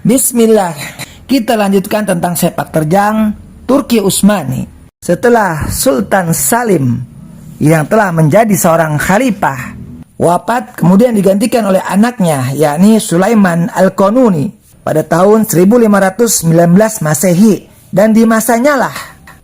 Bismillah, kita lanjutkan tentang sepak terjang Turki Utsmani. Setelah Sultan Salim yang telah menjadi seorang khalifah wafat, kemudian digantikan oleh anaknya, yakni Sulaiman Al-Qanuni pada tahun 1519 Masehi. Dan di masanya lah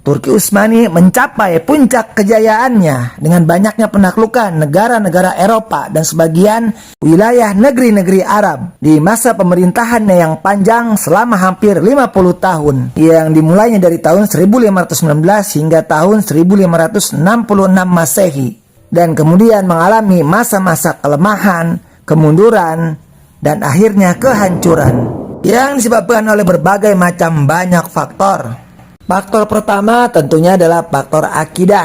Turki Utsmani mencapai puncak kejayaannya dengan banyaknya penaklukan negara-negara Eropa dan sebagian wilayah negeri-negeri Arab di masa pemerintahannya yang panjang selama hampir 50 tahun, yang dimulainya dari tahun 1519 hingga tahun 1566 Masehi, dan kemudian mengalami masa-masa kelemahan, kemunduran, dan akhirnya kehancuran yang disebabkan oleh berbagai macam banyak faktor. Faktor pertama tentunya adalah faktor akidah.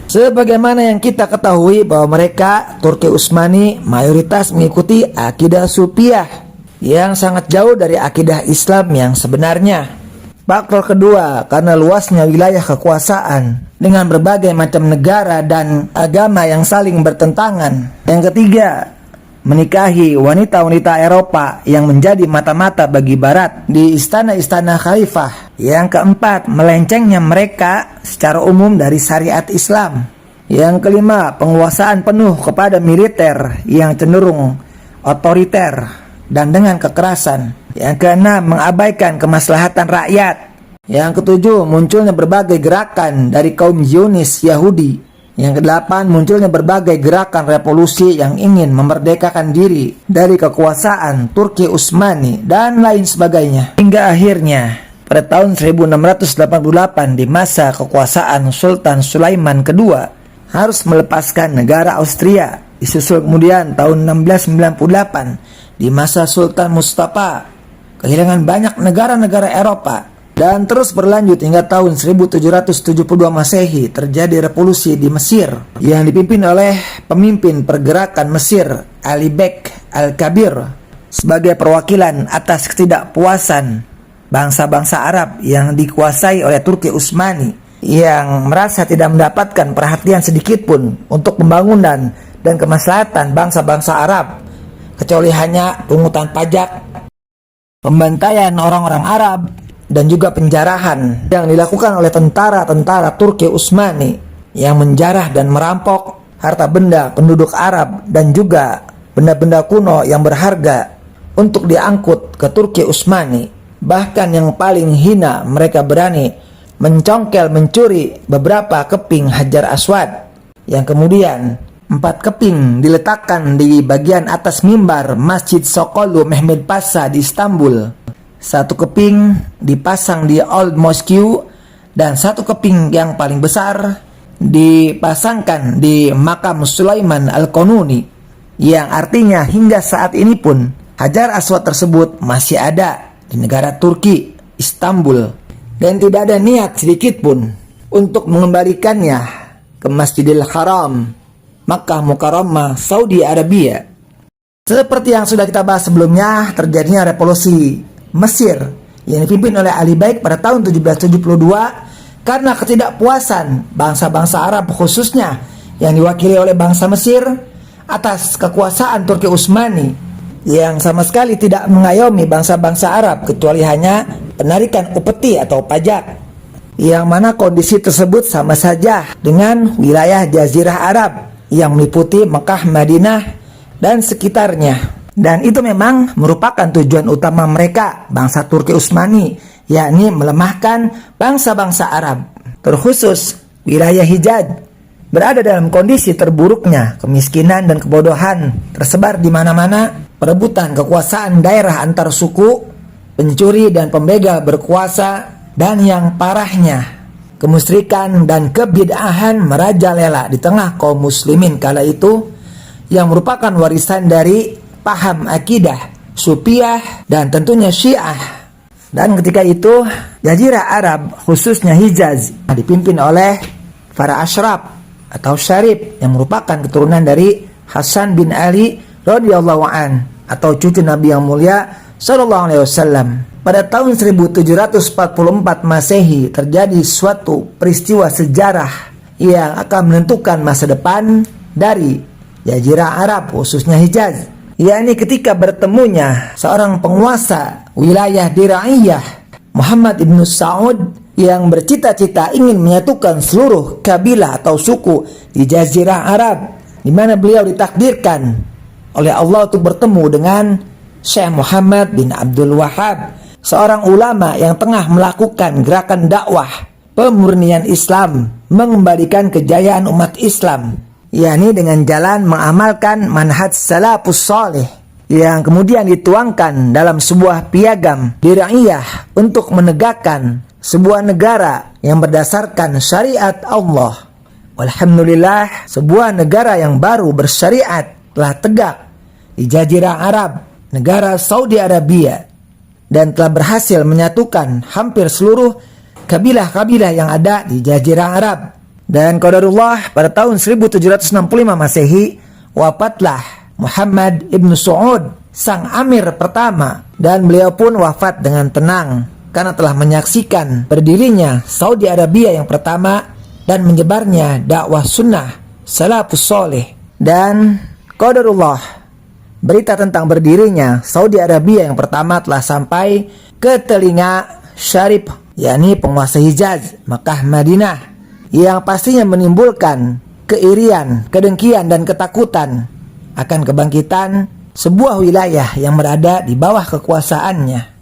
Sebagaimana yang kita ketahui bahwa mereka, Turki Utsmani, mayoritas mengikuti akidah Sufiyah yang sangat jauh dari akidah Islam yang sebenarnya. Faktor kedua, karena luasnya wilayah kekuasaan dengan berbagai macam negara dan agama yang saling bertentangan. Yang ketiga, menikahi wanita-wanita Eropa yang menjadi mata-mata bagi Barat di istana-istana khalifah. Yang keempat, melencengnya mereka secara umum dari syariat Islam. Yang kelima, penguasaan penuh kepada militer yang cenderung otoriter dan dengan kekerasan. Yang keenam, mengabaikan kemaslahatan rakyat. Yang ketujuh, munculnya berbagai gerakan dari kaum Zionis Yahudi. Yang kedelapan, munculnya berbagai gerakan revolusi yang ingin memerdekakan diri dari kekuasaan Turki Utsmani dan lain sebagainya. Hingga akhirnya pada tahun 1688 di masa kekuasaan Sultan Sulaiman II harus melepaskan negara Austria. Disusul kemudian tahun 1698 di masa Sultan Mustafa kehilangan banyak negara-negara Eropa. Dan terus berlanjut hingga tahun 1772 Masehi terjadi revolusi di Mesir yang dipimpin oleh pemimpin pergerakan Mesir Ali Bek Al-Kabir sebagai perwakilan atas ketidakpuasan bangsa-bangsa Arab yang dikuasai oleh Turki Utsmani yang merasa tidak mendapatkan perhatian sedikit pun untuk pembangunan dan kemaslahatan bangsa-bangsa Arab, kecuali hanya pungutan pajak, pembantaian orang-orang Arab, dan juga penjarahan yang dilakukan oleh tentara-tentara Turki Utsmani yang menjarah dan merampok harta benda penduduk Arab dan juga benda-benda kuno yang berharga untuk diangkut ke Turki Utsmani. Bahkan yang paling hina, mereka berani mencongkel mencuri beberapa keping Hajar Aswad yang kemudian 4 keping diletakkan di bagian atas mimbar Masjid Sokolu Mehmed Pasha di Istanbul. 1 keping dipasang di Old Mosque dan 1 keping yang paling besar dipasangkan di makam Sulaiman Al-Qanuni, yang artinya hingga saat ini pun Hajar Aswad tersebut masih ada di negara Turki, Istanbul, dan tidak ada niat sedikit pun untuk mengembalikannya ke Masjidil Haram, Makkah Mukarramah, Saudi Arabia. Seperti yang sudah kita bahas sebelumnya, terjadinya revolusi Mesir yang dipimpin oleh Ali Bek pada tahun 1772 karena ketidakpuasan bangsa-bangsa Arab, khususnya yang diwakili oleh bangsa Mesir, atas kekuasaan Turki Utsmani yang sama sekali tidak mengayomi bangsa-bangsa Arab kecuali hanya penarikan upeti atau pajak, yang mana kondisi tersebut sama saja dengan wilayah Jazirah Arab yang meliputi Mekah, Madinah, dan sekitarnya. Dan itu memang merupakan tujuan utama mereka, bangsa Turki Utsmani, yakni melemahkan bangsa-bangsa Arab. Terkhusus wilayah Hijaz berada dalam kondisi terburuknya, kemiskinan dan kebodohan tersebar di mana-mana, perebutan kekuasaan daerah antar suku, pencuri dan pembegal berkuasa, dan yang parahnya, kemusyrikan dan kebid'ahan merajalela di tengah kaum muslimin kala itu, yang merupakan warisan dari paham akidah Sufiyah dan tentunya Syiah. Dan ketika itu Jazirah Arab, khususnya Hijaz, dipimpin oleh para asyraf atau syarif yang merupakan keturunan dari Hasan bin Ali radhiyallahu an atau cucu Nabi yang mulia sallallahu alaihi wasallam. Pada tahun 1744 Masehi terjadi suatu peristiwa sejarah yang akan menentukan masa depan dari Jazirah Arab, khususnya Hijaz, yakni ketika bertemunya seorang penguasa wilayah Diraiyah, Muhammad ibn Saud, yang bercita-cita ingin menyatukan seluruh kabilah atau suku di Jazirah Arab, di mana beliau ditakdirkan oleh Allah untuk bertemu dengan Syekh Muhammad bin Abdul Wahhab, seorang ulama yang tengah melakukan gerakan dakwah pemurnian Islam, mengembalikan kejayaan umat Islam, yakni dengan jalan mengamalkan manhaj salafus salih yang kemudian dituangkan dalam sebuah piagam Diraiyah untuk menegakkan sebuah negara yang berdasarkan syariat Allah. Alhamdulillah, sebuah negara yang baru bersyariat telah tegak di Jazirah Arab, negara Saudi Arabia, dan telah berhasil menyatukan hampir seluruh kabilah-kabilah yang ada di Jazirah Arab. Dan qadarullah, pada tahun 1765 Masehi wafatlah Muhammad ibn Saud, sang amir pertama, dan beliau pun wafat dengan tenang karena telah menyaksikan berdirinya Saudi Arabia yang pertama dan menyebarnya dakwah sunnah salafus soleh. Dan qadarullah, berita tentang berdirinya Saudi Arabia yang pertama telah sampai ke telinga Syarif, yakni penguasa Hijaz, Makkah, Madinah, yang pastinya menimbulkan keirian, kedengkian, dan ketakutan akan kebangkitan sebuah wilayah yang berada di bawah kekuasaannya.